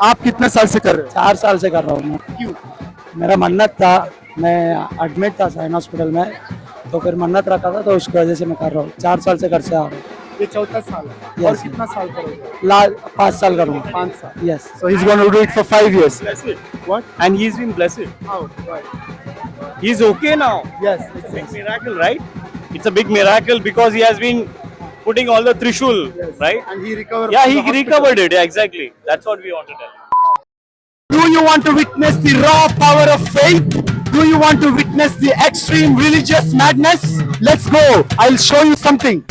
आप कितने साल से कर रहे हो? 4 साल से कर रहा हूँ मैं। क्यों? मेरा मन्नत था, मैं एडमिट था साइन हॉस्पिटल में, तो फिर मन्नत रखा था तो उसकी वजह से मैं कर रहा हूँ। 4 साल से घर से आ रहा हूँ। ये चौथा साल है। और Yes. कितना साल करोगे? 5 साल करूँगा। 5 साल। Yes. So he's going to do it for 5 years. Blessed. What? And he's been blessed. How? Why? He's okay now. Yes. It's a big miracle, right? It's a big miracle because he has been putting all the Trishul, Yes. right? And he recovered. Yeah, from he the hospital. recovered it. Yeah, exactly. That's what we want to tell. Do you want to witness the raw power of faith? Do you want to witness the extreme religious madness? Let's go. I'll show you something.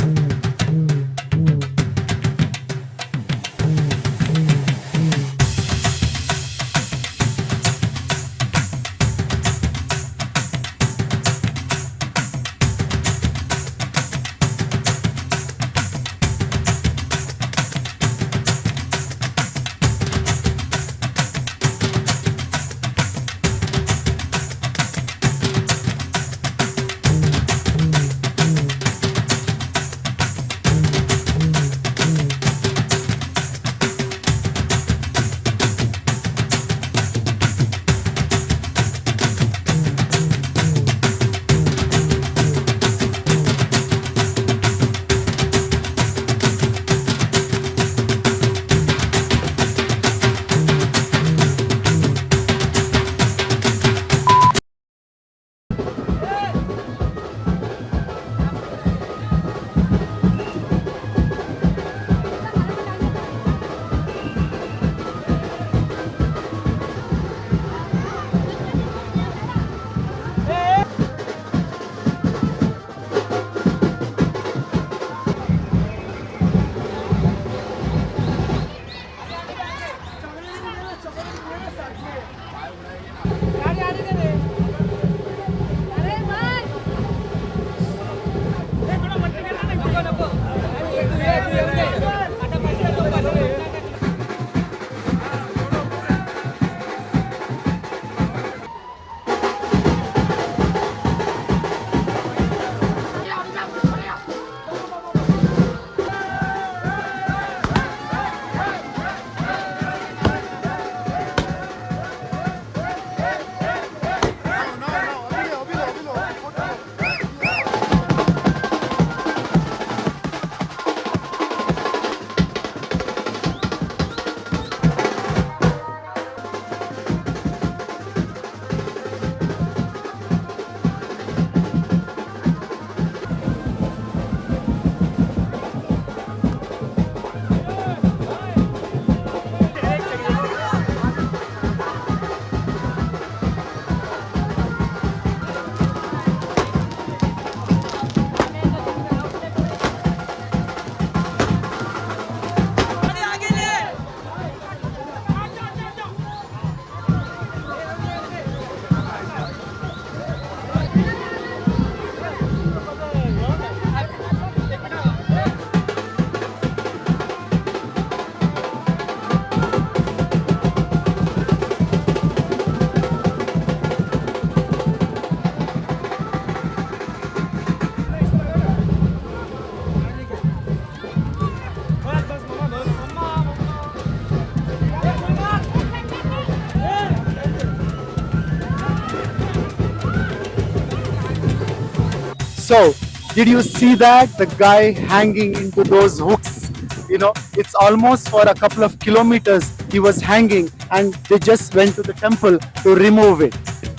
So, did you see that? The guy hanging into those hooks. You know, it's almost for a couple of kilometers he was hanging, and they just went to the temple to remove it.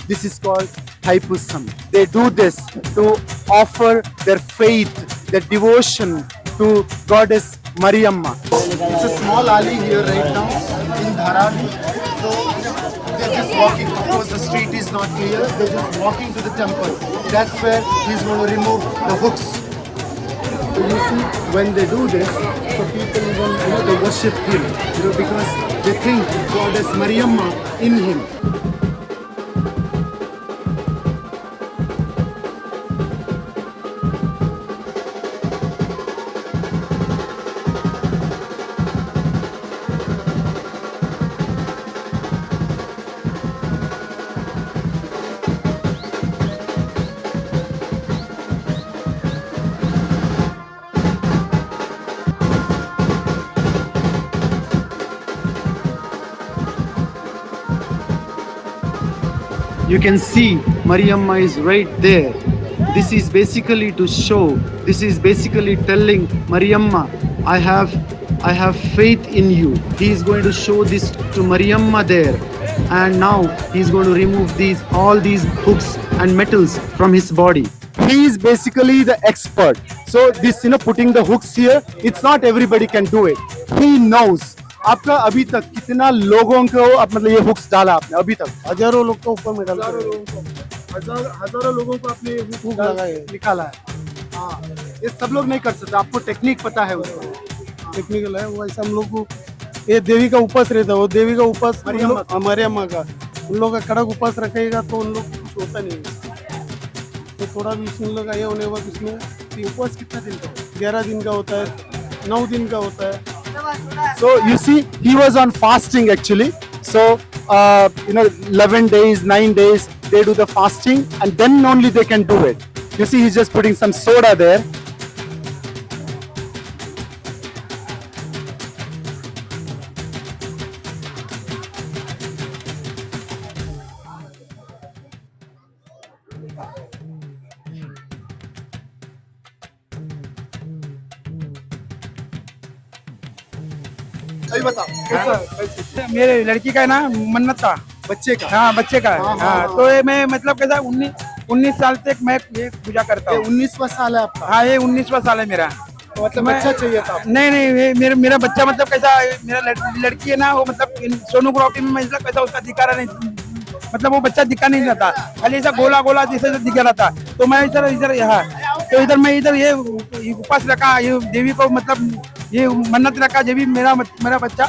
This is called Thaipusam. They do this to offer their faith, their devotion to Goddess Mariamma. It's a small alley here right now in Dharavi. So they're just walking. Of course, the street is not clear. They're just walking to the temple. That's where he's going to remove the hooks. So you see, when they do this, so people even they worship him, because they think Goddess Mariamma in him. You can see Mariamma is right there. This is basically to show, this is basically telling Mariamma, I have faith in you. He is going to show this to Mariamma there. And now he is going to remove all these hooks and metals from his body. He is basically the expert. So this, putting the hooks here, it's not everybody can do it. He knows. आपका अभी तक कितना लोगों को मतलब ये hooks डाला आपने अभी तक? हजारों लोग को ऊपर में डालते हजारों हैं। लोगों को हजारों लोगों को आपने हुक लगाए हैं। निकाला है। हाँ, ये सब लोग नहीं कर सकते, आपको टेक्निक पता है उसका। टेक्निकल है वो, ऐसा हम लोग को ये देवी का उपास रहता है, वो देवी का उपास मरियम्मा मरियम्मा का उन लोग का कड़क उपास रखेगा तो उन लोग कुछ होता नहीं है। तो थोड़ा भी उन लोग का ये होने के बाद उसमें उपवास कितना दिन का होता 11 दिन का होता है, 9 दिन का होता है। है? So you see, he was on fasting actually. So 11 days, 9 days, they do the fasting, and then only they can do it. You see, he's just putting some soda there. अभी बताओ कैसा मेरे लड़की का है ना मन्नत था, बच्चे का? हाँ बच्चे का हाँ, है। हाँ, हाँ तो ये मैं मतलब कैसा 19 साल से मैं ये पूजा करता हूँ। 19वां साल है आपका? हाँ ये 19वां साल है मेरा। तो मतलब बच्चा चाहिए था आपको? नहीं नहीं ये मेरा बच्चा मतलब कैसा, मेरा लड़की है ना वो मतलब सोनोग्राफी में मतलब कैसा उसका दिखा रहा नहीं, मतलब वो बच्चा दिखा नहीं रहा था, खाली ऐसा गोला गोला जैसे दिख रहा था। तो मैं इधर यहाँ तो इधर मैं इधर ये उपास रखा, ये देवी को मतलब ये मन्नत रखा, जब भी मेरा बच्चा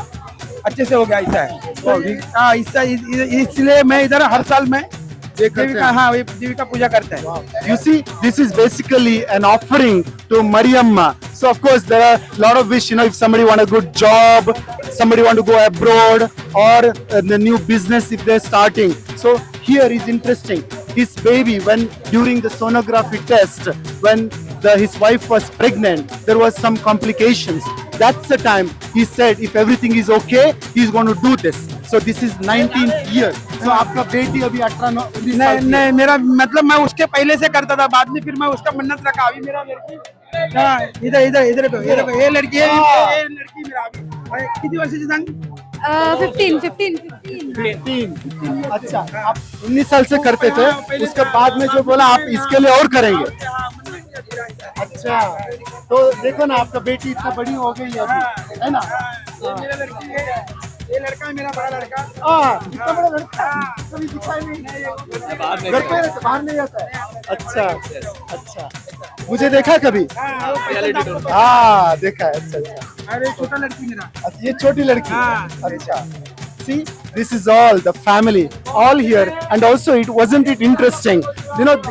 अच्छे से हो गया। ऐसा है तो हाँ, इसलिए मैं इधर हर साल में देवी का, हाँ देवी का पूजा करते हैं। You see, this is basically an offering to Mariamma. So of course there are a lot of wish, if somebody want a good job, somebody want to go abroad, or the new business if they're starting. So here is interesting. His baby, when during the sonography test, when his wife was pregnant, there was some complications. That's the time he said, if everything is okay, he's going to do this. So this is 19th year. So आपका बेटी अभी 18-19 साल की है। नहीं मेरा मतलब मैं उसके पहले से करता था, बाद में फिर मैं उसका मन्नत रखा। अभी मेरा लड़की हाँ, इधर इधर इधर पे ये लड़की है, ये लड़की मेरा अभी कितनी वर्ष की संग 15। अच्छा, आप 19 साल से करते थे, उसके बाद में जो बोला आप इसके लिए और करेंगे। अच्छा, तो देखो ना आपका बेटी इतना बड़ी हो गई है अभी, है ना? मेरा लड़की है, ये लड़का है मेरा बड़ा लड़का। इतना बड़ा लड़का कभी दिखाई नहीं, घर पे रहता, बाहर नहीं आता है। अच्छा अच्छा, मुझे देखा कभी? हाँ देखा है। अच्छा, अरे छोटा लड़की मेरा। अच्छा ये छोटी लड़की। हाँ। अच्छा, see, this is all the family all here, and also wasn't it interesting,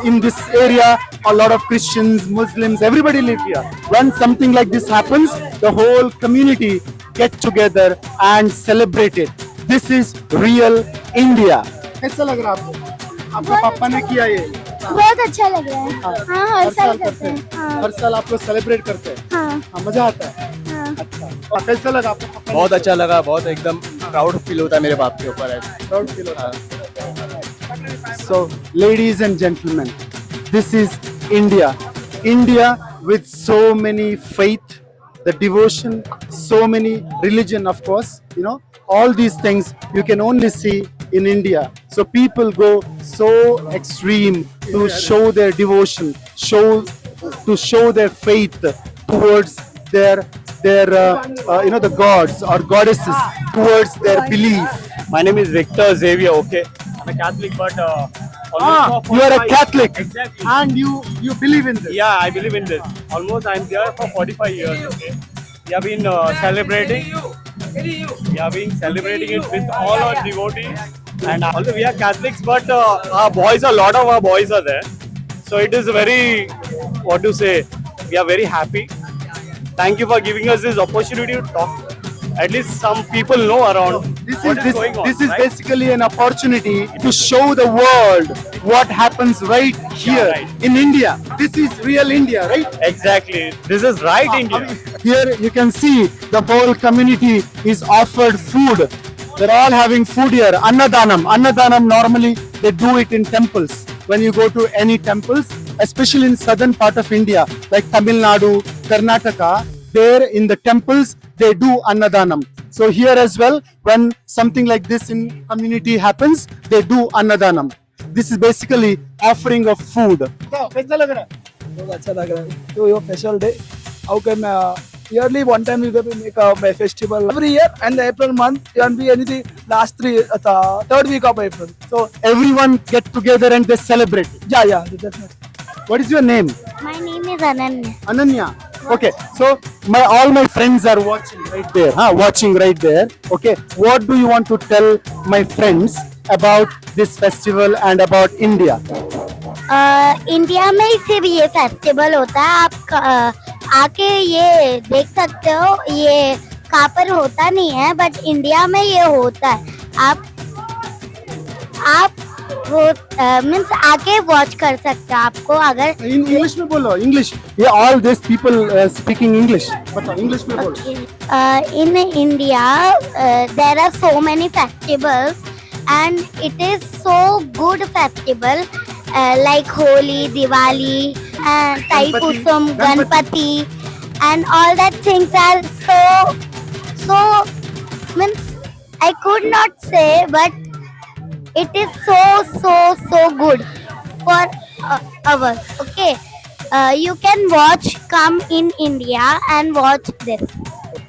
in this area a lot of Christians, Muslims, everybody live here. When something like this happens, the whole community get together and celebrate it. This is real India. कैसा लग रहा है आपको? आपके पापा ने किया ये? बहुत अच्छा लग रहा है। हाँ हर साल करते हैं। हाँ हर साल आप लोग सेलिब्रेट करते हैं? हाँ मजा आता है। हाँ अच्छा, और कैसा लगा आपको पापा ने? बहुत अच्छा लगा, बहुत एकदम प्राउड फील होता है मेरे बाप के ऊपर। Proud feel होता है। So, ladies and gentlemen, this is India. India with so many faith, the devotion, so many religion, of course. All these things you can only see in India. So people go so extreme to show their devotion, to show their faith towards their the gods or goddesses, towards their belief. My name is Victor Xavier. Okay, I'm a Catholic, but You are a Catholic, Exactly. and you believe in this. Yeah, I believe in this. Almost I'm there for 45 years. Okay, we have been celebrating. We have been celebrating it with all our devotees, and although we are Catholics, but our boys, a lot of our boys are there. So it is very, what to say, we are very happy. Thank you for giving us this opportunity to talk. At least some people know around what is going on. This is right? basically an opportunity to show the world what happens right here right. in India. This is real India, right? Exactly. This is right, India. Here you can see the whole community is offered food. They're all having food here. Annadanam. Annadanam normally they do it in temples. When you go to any temples, especially in southern part of India, like Tamil Nadu, Karnataka, there in the temples, they do Annadanam. So here as well, when something like this in community happens, they do Annadanam. This is basically offering of food. बहुत अच्छा लग रहा है तो ये special day. How can yearly one time we will make a festival every year, and the April month can be anything last third week of April. So Everyone get together and they celebrate. yeah, definitely. What is your name? My name is Ananya. Ananya. Okay, so all my friends are watching right there. Watching right there. Okay, what do you want to tell my friends about this festival and about India? India में ही सिर्फ ये festival होता है. आप आके ये देख सकते हो. ये कहाँ पर होता नहीं है, बट इंडिया में ये होता है. आप वो मीन्स आके वॉच कर सकते हो. आपको अगर In English में बोलो. English. Yeah, all these people speaking English. बताओ English में बोलो. in India, there are so many festivals, and it is so good festival like Holi, Diwali, and Taipusam, Ganpati, and all that things are so means I could not say, but it is so good for ours. Okay, you can come in India and watch this.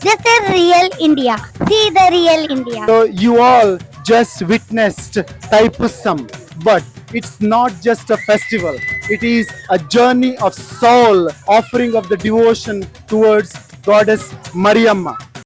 This is real India. See the real India. So you all just witnessed Taipusam, but it's not just a festival. It is a journey of soul, offering of the devotion towards Goddess Mariamma.